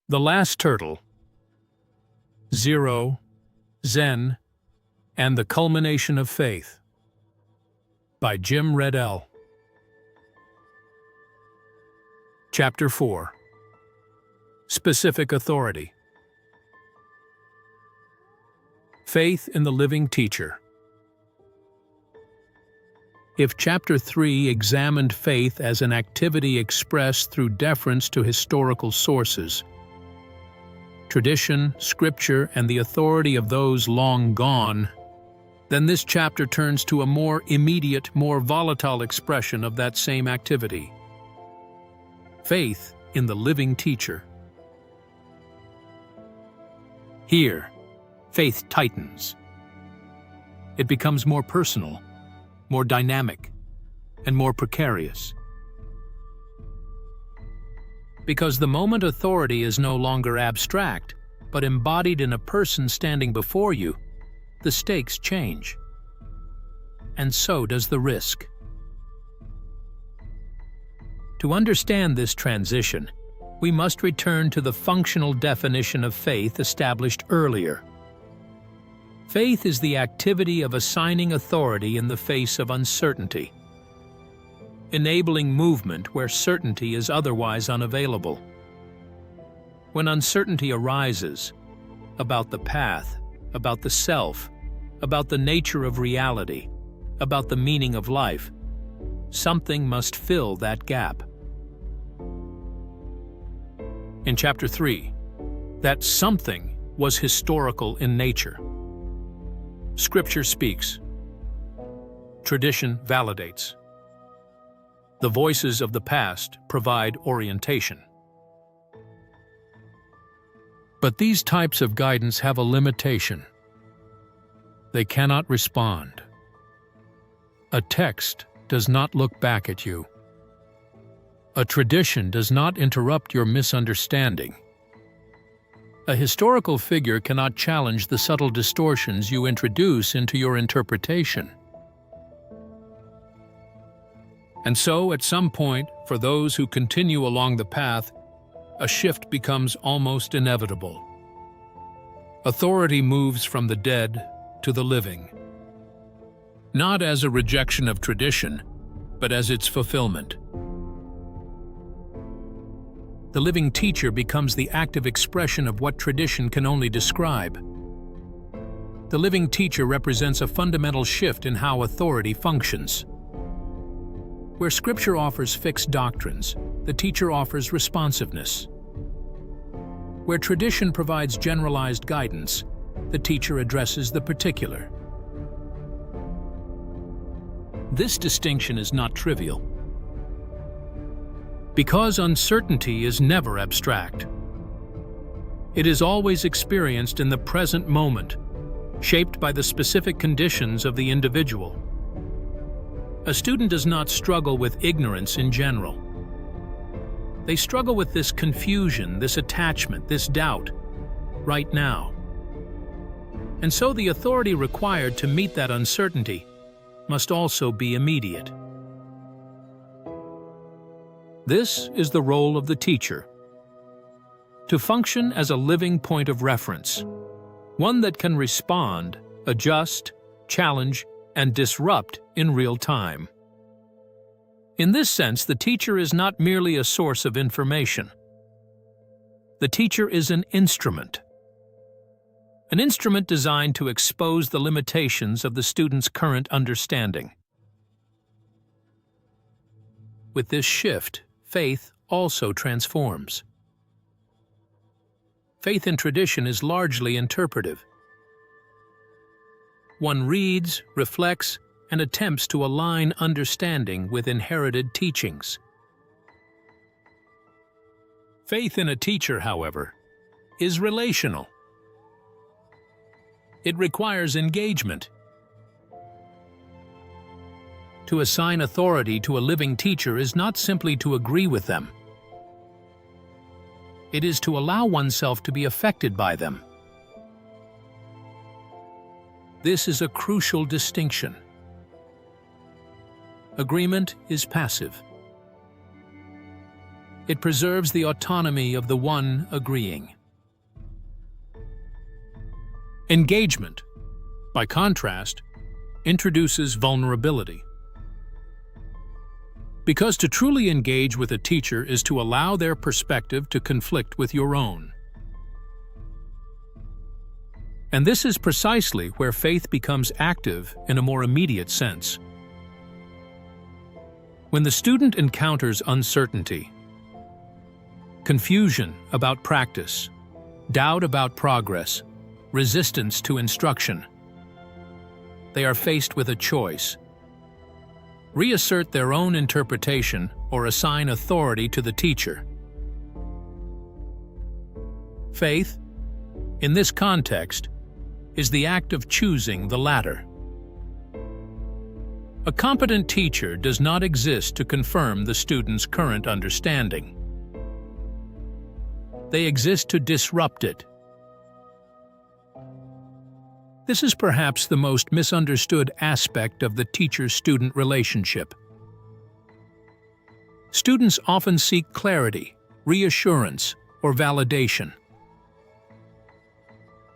The Last Turtle, Zero, Zen, and the Culmination of Faith by Jim Reddell. Chapter 4. Specific Authority. Faith in the Living Teacher. If Chapter 3 examined faith as an activity expressed through deference to historical sources, tradition, scripture, and the authority of those long gone, then this chapter turns to a more immediate, more volatile expression of that same activity. Faith in the living teacher. Here, faith tightens. It becomes more personal, more dynamic, and more precarious. Because the moment authority is no longer abstract, but embodied in a person standing before you, the stakes change. And so does the risk. To understand this transition, we must return to the functional definition of faith established earlier. Faith is the activity of assigning authority in the face of uncertainty, enabling movement where certainty is otherwise unavailable. When uncertainty arises about the path, about the self, about the nature of reality, about the meaning of life, something must fill that gap. In Chapter 3, that something was historical in nature. Scripture speaks. Tradition validates. The voices of the past provide orientation. But these types of guidance have a limitation. They cannot respond. A text does not look back at you. A tradition does not interrupt your misunderstanding. A historical figure cannot challenge the subtle distortions you introduce into your interpretation. And so, at some point, for those who continue along the path, a shift becomes almost inevitable. Authority moves from the dead to the living, not as a rejection of tradition, but as its fulfillment. The living teacher becomes the active expression of what tradition can only describe. The living teacher represents a fundamental shift in how authority functions. Where Scripture offers fixed doctrines, the teacher offers responsiveness. Where tradition provides generalized guidance, the teacher addresses the particular. This distinction is not trivial. Because uncertainty is never abstract. It is always experienced in the present moment, shaped by the specific conditions of the individual. A student does not struggle with ignorance in general. They struggle with this confusion, this attachment, this doubt, right now. And so the authority required to meet that uncertainty must also be immediate. This is the role of the teacher: to function as a living point of reference, one that can respond, adjust, challenge, and disrupt in real time. In this sense, the teacher is not merely a source of information. The teacher is an instrument designed to expose the limitations of the student's current understanding. With this shift, faith also transforms. Faith in tradition is largely interpretive. One reads, reflects, and attempts to align understanding with inherited teachings. Faith in a teacher, however, is relational. It requires engagement. To assign authority to a living teacher is not simply to agree with them. It is to allow oneself to be affected by them. This is a crucial distinction. Agreement is passive. It preserves the autonomy of the one agreeing. Engagement, by contrast, introduces vulnerability. Because to truly engage with a teacher is to allow their perspective to conflict with your own. And this is precisely where faith becomes active in a more immediate sense. When the student encounters uncertainty, confusion about practice, doubt about progress, resistance to instruction, they are faced with a choice: reassert their own interpretation or assign authority to the teacher. Faith, in this context, is the act of choosing the latter. A competent teacher does not exist to confirm the student's current understanding. They exist to disrupt it. This is perhaps the most misunderstood aspect of the teacher-student relationship. Students often seek clarity, reassurance, or validation.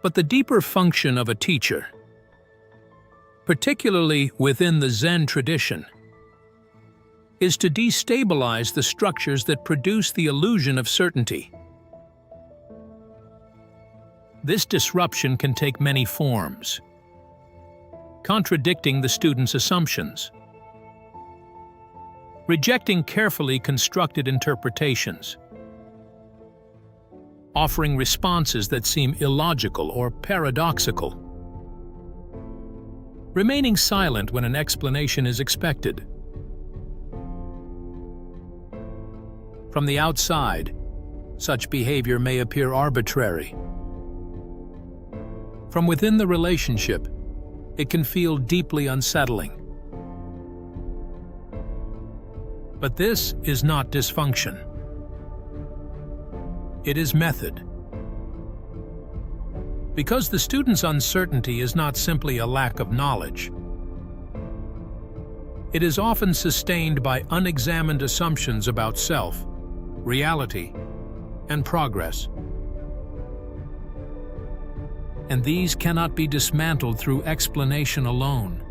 But the deeper function of a teacher, particularly within the Zen tradition, is to destabilize the structures that produce the illusion of certainty. This disruption can take many forms: contradicting the student's assumptions, rejecting carefully constructed interpretations, offering responses that seem illogical or paradoxical, remaining silent when an explanation is expected. From the outside, such behavior may appear arbitrary. From within the relationship, it can feel deeply unsettling. But this is not dysfunction. It is method. Because the student's uncertainty is not simply a lack of knowledge. It is often sustained by unexamined assumptions about self, reality, and progress. And these cannot be dismantled through explanation alone.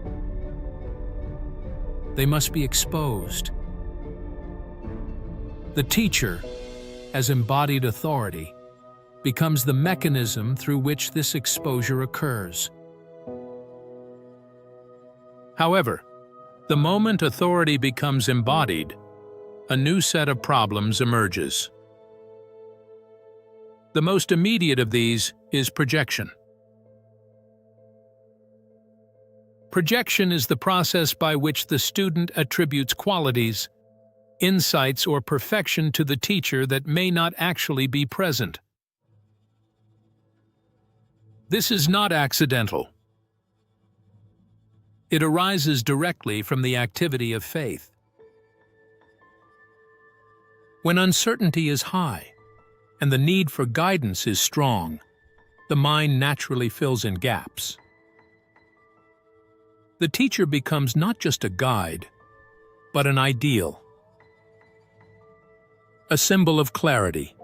They must be exposed. The teacher, as embodied authority, becomes the mechanism through which this exposure occurs. However, the moment authority becomes embodied, a new set of problems emerges. The most immediate of these is projection. Projection is the process by which the student attributes qualities, insights, or perfection to the teacher that may not actually be present. This is not accidental. It arises directly from the activity of faith. When uncertainty is high and the need for guidance is strong, the mind naturally fills in gaps. The teacher becomes not just a guide, but an ideal, a symbol of clarity,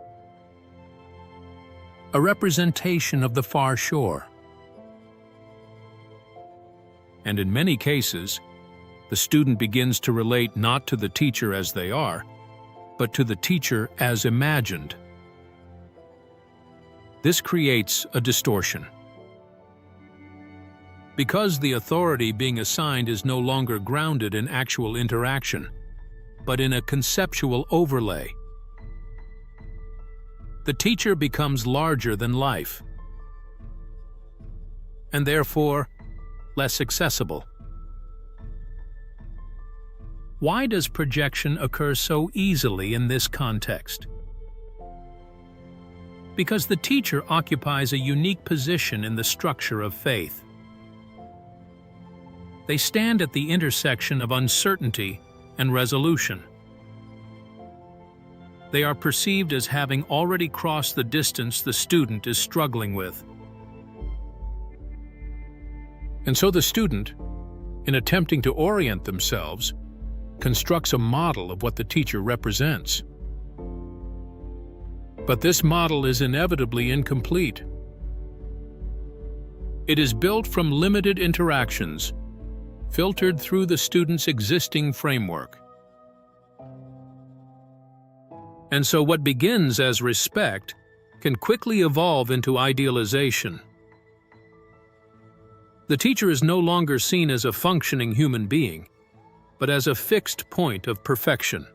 a representation of the far shore. And in many cases, the student begins to relate not to the teacher as they are, but to the teacher as imagined. This creates a distortion. Because the authority being assigned is no longer grounded in actual interaction, but in a conceptual overlay, the teacher becomes larger than life, and therefore less accessible. Why does projection occur so easily in this context? Because the teacher occupies a unique position in the structure of faith. They stand at the intersection of uncertainty and resolution. They are perceived as having already crossed the distance the student is struggling with. And so the student, in attempting to orient themselves, constructs a model of what the teacher represents. But this model is inevitably incomplete. It is built from limited interactions, filtered through the student's existing framework. And so what begins as respect can quickly evolve into idealization. The teacher is no longer seen as a functioning human being, but as a fixed point of perfection.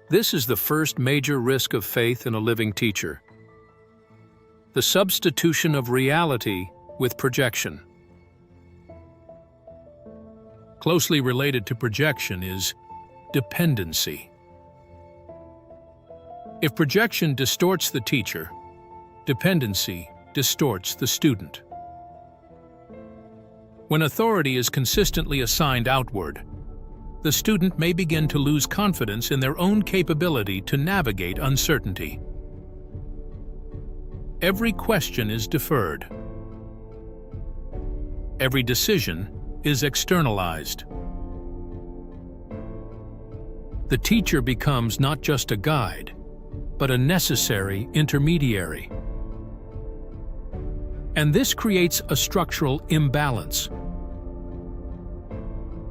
This is the first major risk of faith in a living teacher: the substitution of reality with projection. Closely related to projection is dependency. If projection distorts the teacher, dependency distorts the student. When authority is consistently assigned outward, the student may begin to lose confidence in their own capability to navigate uncertainty. Every question is deferred. Every decision is externalized. The teacher becomes not just a guide, but a necessary intermediary. And this creates a structural imbalance.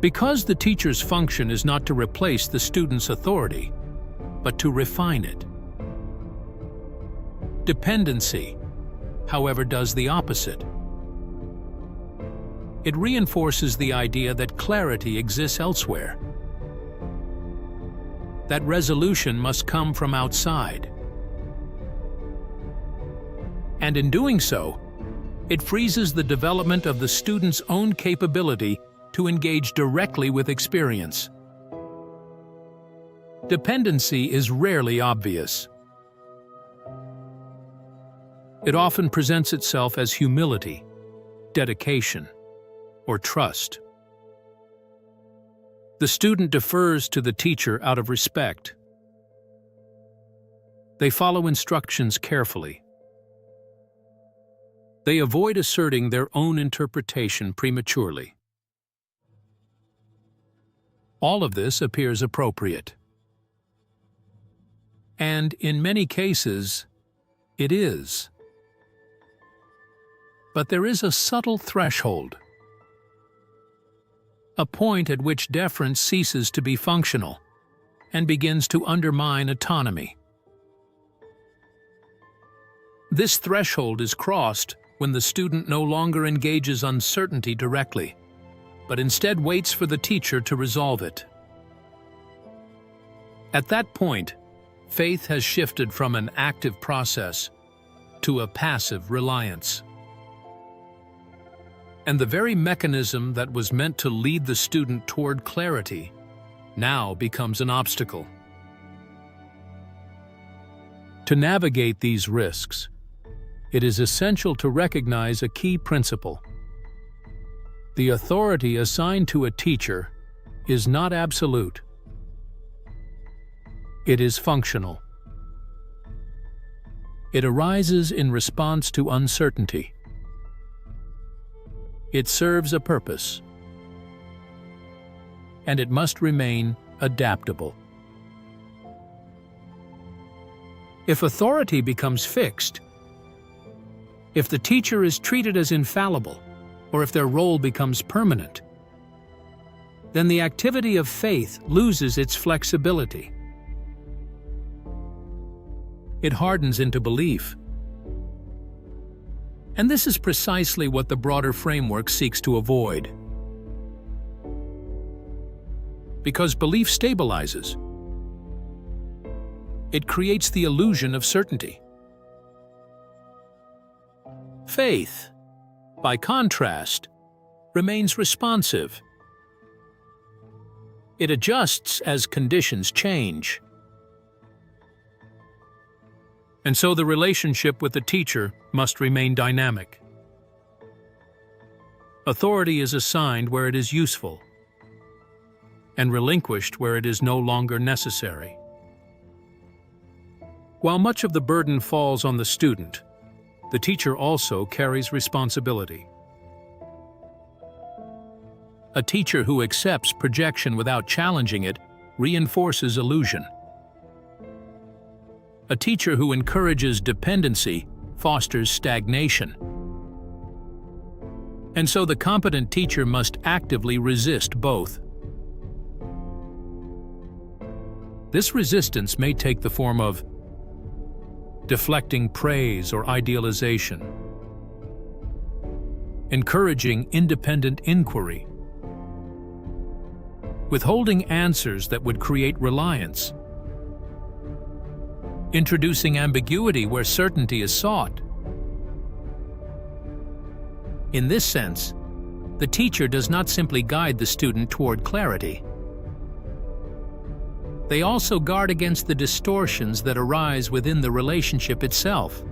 Because the teacher's function is not to replace the student's authority, but to refine it. Dependency, however, does the opposite. It reinforces the idea that clarity exists elsewhere, that resolution must come from outside. And in doing so, it freezes the development of the student's own capability to engage directly with experience. Dependency is rarely obvious. It often presents itself as humility, dedication, or trust. The student defers to the teacher out of respect. They follow instructions carefully. They avoid asserting their own interpretation prematurely. All of this appears appropriate. And in many cases, it is. But there is a subtle threshold, a point at which deference ceases to be functional and begins to undermine autonomy. This threshold is crossed when the student no longer engages uncertainty directly, but instead waits for the teacher to resolve it. At that point, faith has shifted from an active process to a passive reliance. And the very mechanism that was meant to lead the student toward clarity now becomes an obstacle. To navigate these risks, it is essential to recognize a key principle. The authority assigned to a teacher is not absolute. It is functional. It arises in response to uncertainty. It serves a purpose, and it must remain adaptable. If authority becomes fixed, if the teacher is treated as infallible, or if their role becomes permanent, then the activity of faith loses its flexibility. It hardens into belief. And this is precisely what the broader framework seeks to avoid. Because belief stabilizes. It creates the illusion of certainty. Faith, by contrast, remains responsive. It adjusts as conditions change. And so the relationship with the teacher must remain dynamic. Authority is assigned where it is useful, and relinquished where it is no longer necessary. While much of the burden falls on the student, the teacher also carries responsibility. A teacher who accepts projection without challenging it reinforces illusion. A teacher who encourages dependency fosters stagnation. And so the competent teacher must actively resist both. This resistance may take the form of deflecting praise or idealization, encouraging independent inquiry, withholding answers that would create reliance, introducing ambiguity where certainty is sought. In this sense, the teacher does not simply guide the student toward clarity. They also guard against the distortions that arise within the relationship itself.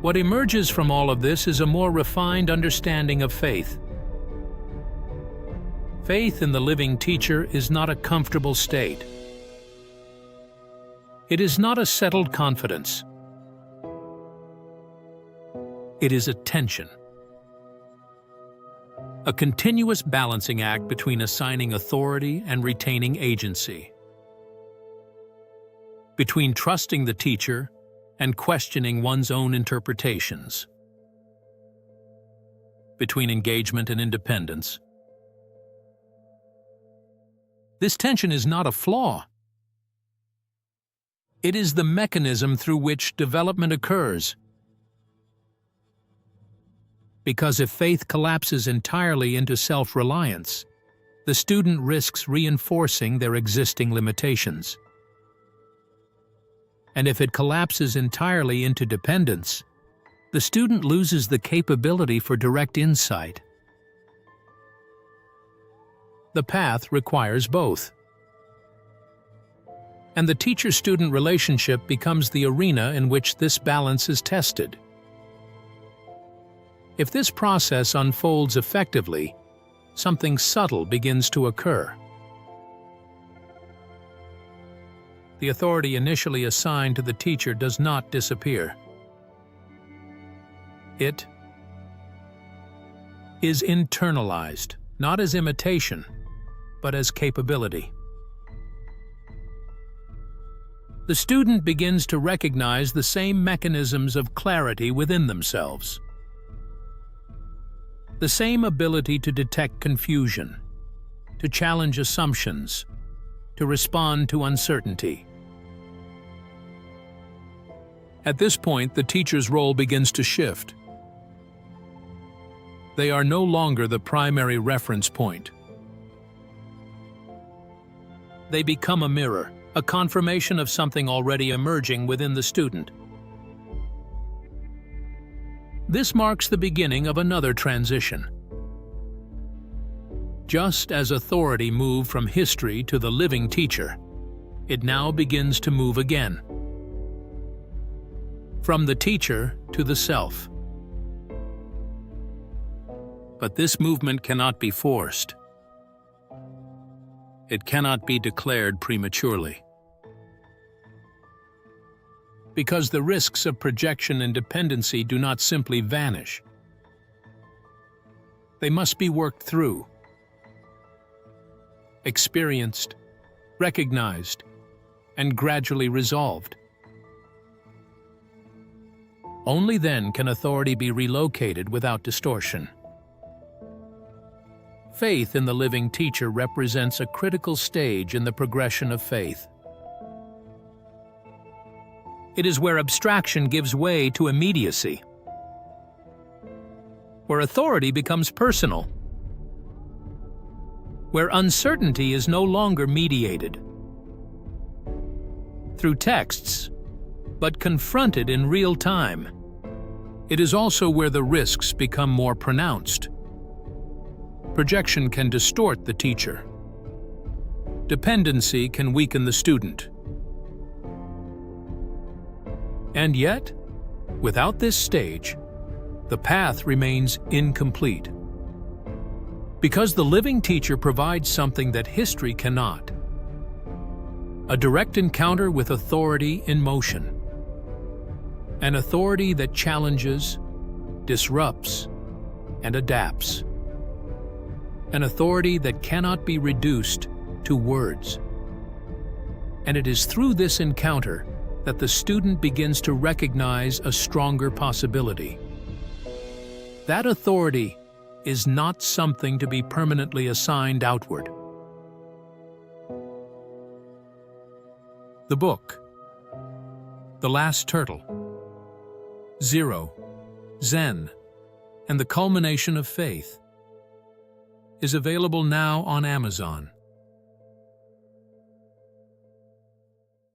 What emerges from all of this is a more refined understanding of faith. Faith in the living teacher is not a comfortable state. It is not a settled confidence. It is a tension. A continuous balancing act between assigning authority and retaining agency. Between trusting the teacher and questioning one's own interpretations. Between engagement and independence. This tension is not a flaw. It is the mechanism through which development occurs. Because if faith collapses entirely into self-reliance, the student risks reinforcing their existing limitations. And if it collapses entirely into dependence, the student loses the capability for direct insight. The path requires both. And the teacher-student relationship becomes the arena in which this balance is tested. If this process unfolds effectively, something subtle begins to occur. The authority initially assigned to the teacher does not disappear. It is internalized, not as imitation, but as capability. The student begins to recognize the same mechanisms of clarity within themselves. The same ability to detect confusion, to challenge assumptions, to respond to uncertainty. At this point, the teacher's role begins to shift. They are no longer the primary reference point. They become a mirror, a confirmation of something already emerging within the student. This marks the beginning of another transition. Just as authority moved from history to the living teacher, it now begins to move again. From the teacher to the self. But this movement cannot be forced. It cannot be declared prematurely. Because the risks of projection and dependency do not simply vanish. They must be worked through, experienced, recognized, and gradually resolved. Only then can authority be relocated without distortion. Faith in the living teacher represents a critical stage in the progression of faith. It is where abstraction gives way to immediacy, where authority becomes personal, where uncertainty is no longer mediated through texts, but confronted in real time. It is also where the risks become more pronounced. Projection can distort the teacher. Dependency can weaken the student. And yet, without this stage, the path remains incomplete. Because the living teacher provides something that history cannot. A direct encounter with authority in motion. An authority that challenges, disrupts, and adapts. An authority that cannot be reduced to words. And it is through this encounter that the student begins to recognize a stronger possibility. That authority is not something to be permanently assigned outward. The book, The Last Turtle, Zero, Zen, and the Culmination of Faith is available now on Amazon.